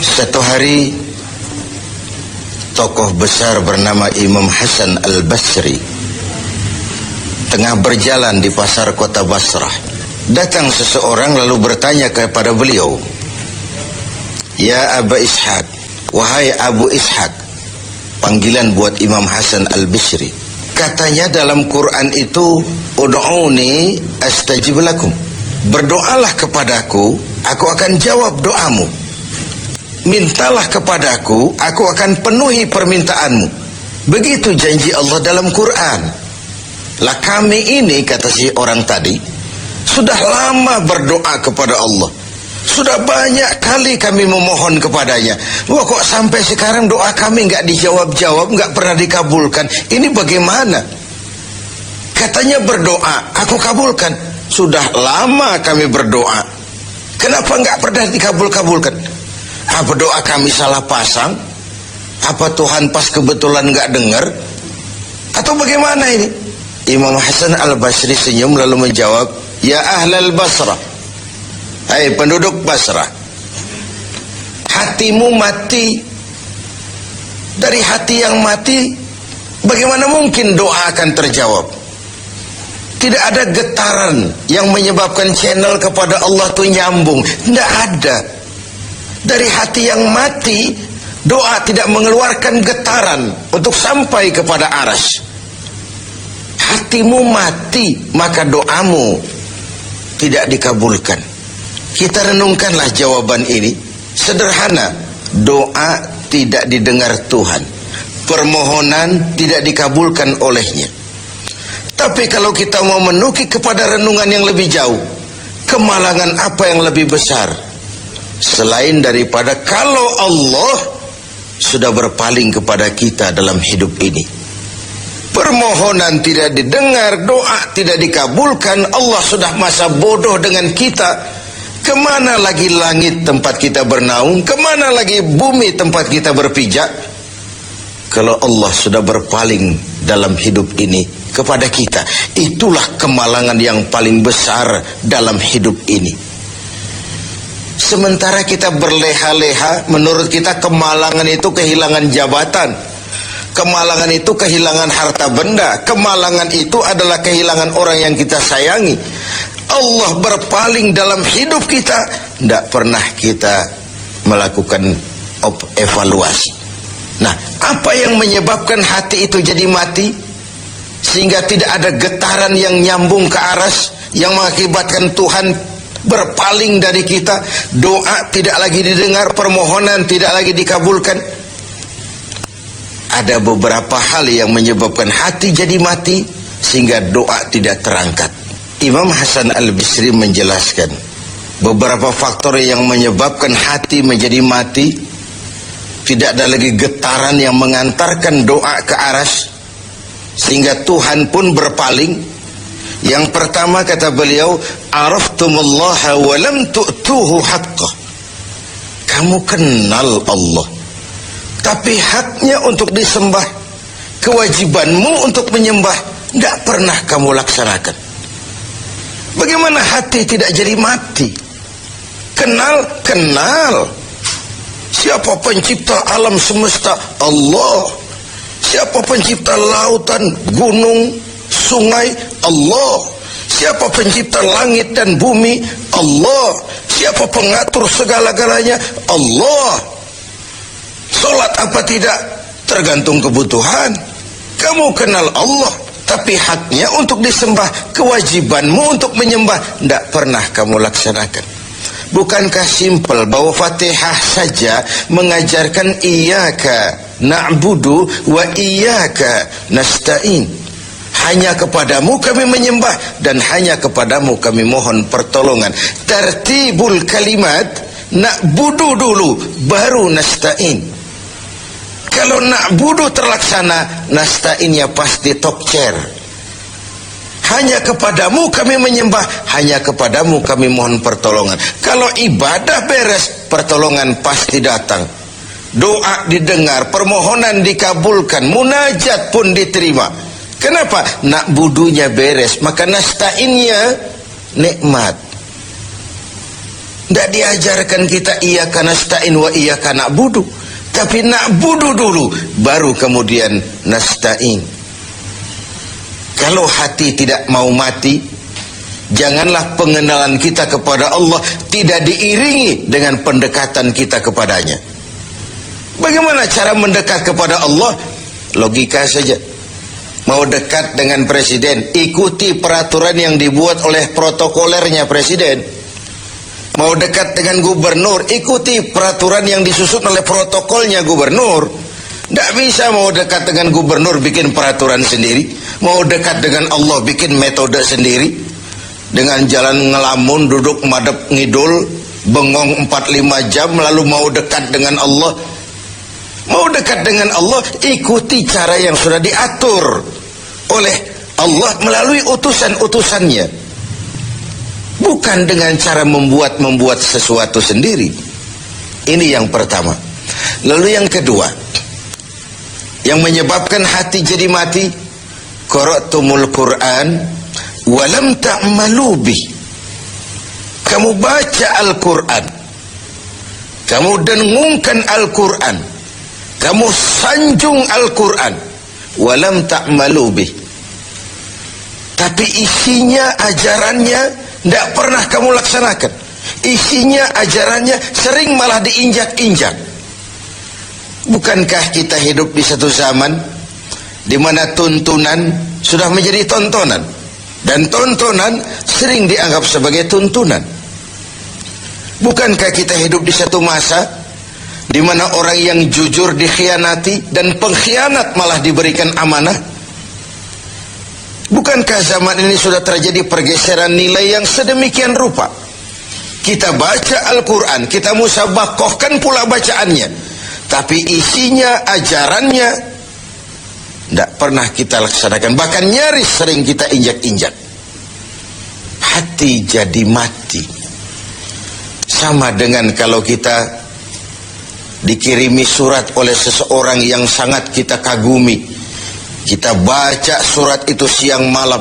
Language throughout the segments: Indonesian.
Satu hari tokoh besar bernama Imam Hasan al-Basri tengah berjalan di pasar kota Basrah. Datang seseorang lalu bertanya kepada beliau, "Ya Aba Ishaq," wahai Abu Ishaq, panggilan buat Imam Hasan al-Basri. Katanya dalam Quran itu, "Ud'uni astajib lakum." Berdoalah kepadaku, aku akan jawab doamu. Mintalah kepadaku, aku akan penuhi permintaanmu. Begitu janji Allah dalam Quran. Lah kami ini, kata si orang tadi, sudah lama berdoa kepada Allah. Sudah banyak kali kami memohon kepadanya. Wah, kok sampai sekarang doa kami nggak dijawab-jawab, nggak pernah dikabulkan. Ini bagaimana? Katanya berdoa, aku kabulkan. Sudah lama kami berdoa. Kenapa nggak pernah dikabul-kabulkan? Apa doa kami salah pasang? Apa Tuhan pas kebetulan nggak dengar? Atau bagaimana ini? Imam Hasan al-Basri senyum lalu menjawab, "Ya ahlal Basrah, hai penduduk Basrah, hatimu mati. Dari hati yang mati, bagaimana mungkin doa akan terjawab? Tidak ada getaran yang menyebabkan channel kepada Allah itu nyambung. Tidak ada. Dari hati yang mati, doa tidak mengeluarkan getaran untuk sampai kepada aras. Hatimu mati, maka doamu tidak dikabulkan." Kita renungkanlah jawaban ini. Sederhana, doa tidak didengar Tuhan, permohonan tidak dikabulkan olehnya. Tapi kalau kita mau menukik kepada renungan yang lebih jauh, kemalangan apa yang lebih besar selain daripada kalau Allah sudah berpaling kepada kita dalam hidup ini? Permohonan tidak didengar, doa tidak dikabulkan, Allah sudah masa bodoh dengan kita. Kemana lagi langit tempat kita bernaung? Kemana lagi bumi tempat kita berpijak? Kalau Allah sudah berpaling dalam hidup ini kepada kita, itulah kemalangan yang paling besar dalam hidup ini. Sementara kita berleha-leha, menurut kita kemalangan itu kehilangan jabatan, kemalangan itu kehilangan harta benda, kemalangan itu adalah kehilangan orang yang kita sayangi. Allah berpaling dalam hidup kita, tidak pernah kita melakukan evaluasi. Nah, apa yang menyebabkan hati itu jadi mati sehingga tidak ada getaran yang nyambung ke aras, yang mengakibatkan Tuhan berpaling dari kita, doa tidak lagi didengar, permohonan tidak lagi dikabulkan? Ada beberapa hal yang menyebabkan hati jadi mati sehingga doa tidak terangkat. Imam Hasan al-Basri menjelaskan beberapa faktor yang menyebabkan hati menjadi mati. Tidak ada lagi getaran yang mengantarkan doa ke aras sehingga Tuhan pun berpaling. Yang pertama kata beliau, "Araftumullaha wa lam tu'tuhu haqqah." Kamu kenal Allah, tapi haknya untuk disembah, kewajibanmu untuk menyembah, tidak pernah kamu laksanakan. Bagaimana hati tidak jadi mati? Kenal. Siapa pencipta alam semesta? Allah. Siapa pencipta lautan, gunung, sungai? Allah. Siapa pencipta langit dan bumi? Allah. Siapa pengatur segala-galanya? Allah. Sholat apa tidak? Tergantung kebutuhan. Kamu kenal Allah, tapi haknya untuk disembah, kewajibanmu untuk menyembah, tidak pernah kamu laksanakan. Bukankah simpel bahwa Fatihah saja mengajarkan iyyaka na'budu wa iyyaka nasta'in? Hanya kepadamu kami menyembah dan hanya kepadamu kami mohon pertolongan. Tertibul kalimat, na'budu dulu baru nasta'in. Kalau na'budu terlaksana, nasta'innya pasti tokcer. Hanya kepadamu kami menyembah, hanya kepadamu kami mohon pertolongan. Kalau ibadah beres, pertolongan pasti datang. Doa didengar, permohonan dikabulkan, munajat pun diterima. Kenapa? Na'budunya beres, maka nasta'innya nikmat. Tidak diajarkan kita iyyaka nasta'in wa iyyaka na'budu, tapi na'budu dulu, baru kemudian nasta'in. Kalau hati tidak mau mati, janganlah pengenalan kita kepada Allah tidak diiringi dengan pendekatan kita kepadanya. Bagaimana cara mendekat kepada Allah? Logika saja. Mau dekat dengan presiden, ikuti peraturan yang dibuat oleh protokolernya presiden. Mau dekat dengan gubernur, ikuti peraturan yang disusun oleh protokolnya gubernur. Tidak bisa mau dekat dengan gubernur bikin peraturan sendiri. Mau dekat dengan Allah bikin metode sendiri. Dengan jalan ngelamun, duduk madep ngidul, bengong 4-5 jam, lalu mau dekat dengan Allah. Mau dekat dengan Allah, ikuti cara yang sudah diatur oleh Allah melalui utusan-utusannya. Bukan dengan cara membuat sesuatu sendiri. Ini yang pertama. Lalu yang kedua, yang menyebabkan hati jadi mati, qara'tumul Qur'an walam ta'malu bih. Kamu baca Al-Quran, kamu dengungkan Al-Quran, kamu sanjung Al-Quran, walam ta'malu bih, tapi isinya, ajarannya tidak pernah kamu laksanakan. Isinya, ajarannya sering malah diinjak-injak. Bukankah kita hidup di satu zaman di mana tuntunan sudah menjadi tontonan, dan tontonan sering dianggap sebagai tuntunan? Bukankah kita hidup di satu masa di mana orang yang jujur dikhianati dan pengkhianat malah diberikan amanah? Bukankah zaman ini sudah terjadi pergeseran nilai yang sedemikian rupa? Kita baca Al-Quran, kita musabakohkan pula bacaannya, tapi isinya, ajarannya tidak pernah kita laksanakan. Bahkan nyaris sering kita injak-injak. Hati jadi mati. Sama dengan kalau kita dikirimi surat oleh seseorang yang sangat kita kagumi. Kita baca surat itu siang malam.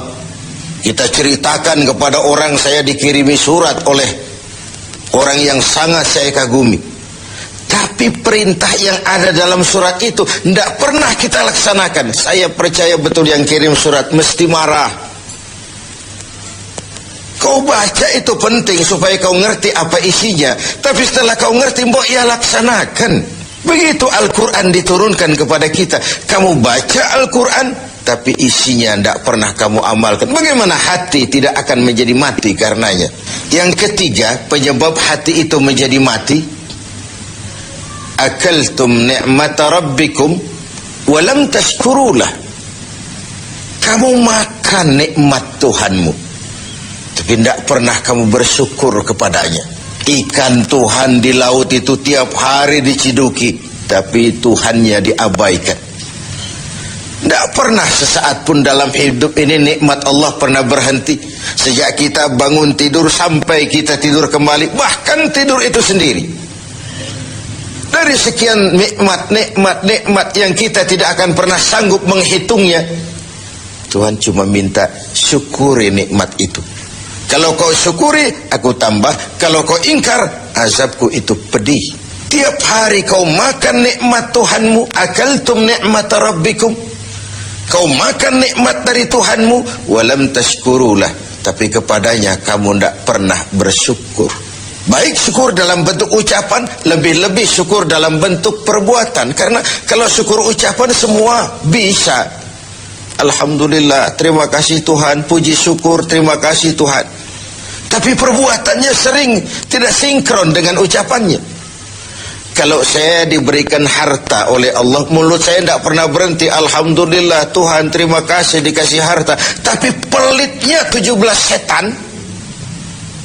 Kita ceritakan kepada orang, saya dikirimi surat oleh orang yang sangat saya kagumi. Tapi perintah yang ada dalam surat itu tidak pernah kita laksanakan. Saya percaya betul yang kirim surat mesti marah. Kau baca itu penting supaya kau ngerti apa isinya, tapi setelah kau ngerti, mbok ya laksanakan. Begitu Al-Quran diturunkan kepada kita, kamu baca Al-Quran tapi isinya tidak pernah kamu amalkan. Bagaimana hati tidak akan menjadi mati karenanya? Yang ketiga, penyebab hati itu menjadi mati, akaltum ni'mata rabbikum walam tashkurulah. Kamu makan nikmat Tuhanmu tapi tidak pernah kamu bersyukur kepadanya. Ikan Tuhan di laut itu tiap hari diciduki, tapi Tuhannya diabaikan. Tidak pernah sesaat pun dalam hidup ini nikmat Allah pernah berhenti. Sejak kita bangun tidur sampai kita tidur kembali, bahkan tidur itu sendiri. Dari sekian nikmat yang kita tidak akan pernah sanggup menghitungnya, Tuhan cuma minta syukuri nikmat itu. Kalau kau syukuri, aku tambah. Kalau kau ingkar, azabku itu pedih. Tiap hari kau makan nikmat Tuhanmu, akaltum ni'mata rabbikum. Kau makan nikmat dari Tuhanmu, walam tashkurulah, tapi kepadanya kamu tidak pernah bersyukur. Baik syukur dalam bentuk ucapan, lebih-lebih syukur dalam bentuk perbuatan. Karena kalau syukur ucapan semua bisa. Alhamdulillah, terima kasih Tuhan, puji syukur, terima kasih Tuhan. Tapi perbuatannya sering tidak sinkron dengan ucapannya. Kalau saya diberikan harta oleh Allah, mulut saya tidak pernah berhenti, Alhamdulillah Tuhan, terima kasih dikasih harta. Tapi pelitnya 17 setan,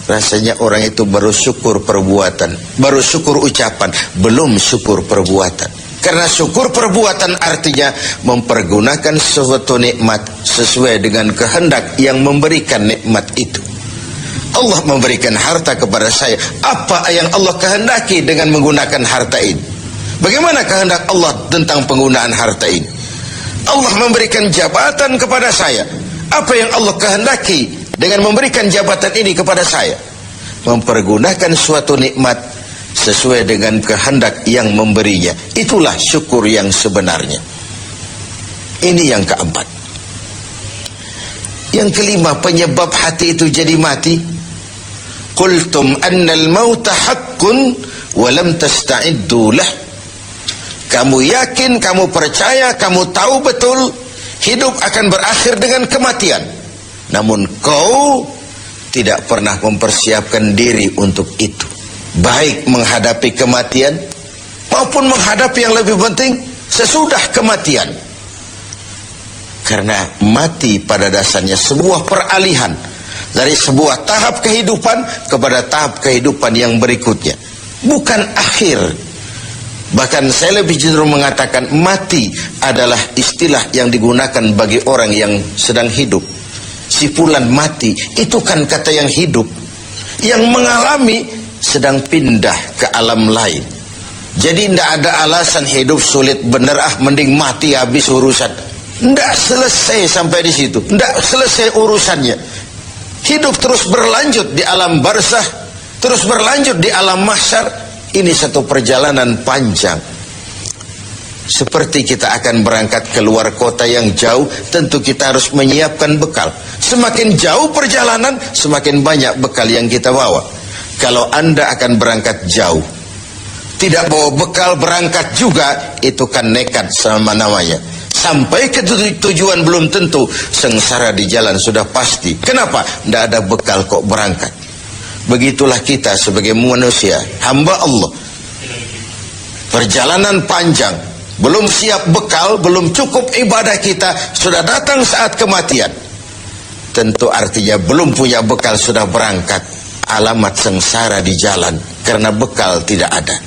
rasanya orang itu baru syukur perbuatan, baru syukur ucapan, belum syukur perbuatan. Karena syukur perbuatan artinya mempergunakan suatu nikmat sesuai dengan kehendak yang memberikan nikmat itu. Allah memberikan harta kepada saya. Apa yang Allah kehendaki dengan menggunakan harta ini? Bagaimana kehendak Allah tentang penggunaan harta ini? Allah memberikan jabatan kepada saya. Apa yang Allah kehendaki dengan memberikan jabatan ini kepada saya? mempergunakan suatu nikmat sesuai dengan kehendak yang memberinya. Itulah syukur yang sebenarnya. Ini yang keempat. Yang kelima, penyebab hati itu jadi mati. Qultum annal mauta haqqun wa lam tasta'iddu lah. Kamu yakin, kamu percaya, kamu tahu betul hidup akan berakhir dengan kematian. Namun kau tidak pernah mempersiapkan diri untuk itu. Baik menghadapi kematian maupun menghadapi yang lebih penting sesudah kematian. Karena mati pada dasarnya sebuah peralihan dari sebuah tahap kehidupan kepada tahap kehidupan yang berikutnya, bukan akhir. Bahkan saya lebih cenderung mengatakan mati adalah istilah yang digunakan bagi orang yang sedang hidup. Sipulan mati itu kan kata yang hidup, yang mengalami sedang pindah ke alam lain. Jadi tidak ada alasan hidup sulit bener, mending mati habis urusan. Tidak selesai sampai di situ, tidak selesai urusannya. Hidup terus berlanjut di alam barzah, terus berlanjut di alam mahsyar. Ini satu perjalanan panjang. Seperti kita akan berangkat keluar kota yang jauh, tentu kita harus menyiapkan bekal. Semakin jauh perjalanan, semakin banyak bekal yang kita bawa. Kalau Anda akan berangkat jauh, tidak bawa bekal berangkat juga, itu kan nekat sama namanya. Sampai ke tujuan belum tentu, sengsara di jalan sudah pasti. Kenapa? Tidak ada bekal kok berangkat. Begitulah kita sebagai manusia, hamba Allah. Perjalanan panjang, belum siap bekal, belum cukup ibadah kita, sudah datang saat kematian. Tentu artinya belum punya bekal sudah berangkat. Alamat sengsara di jalan karena bekal tidak ada.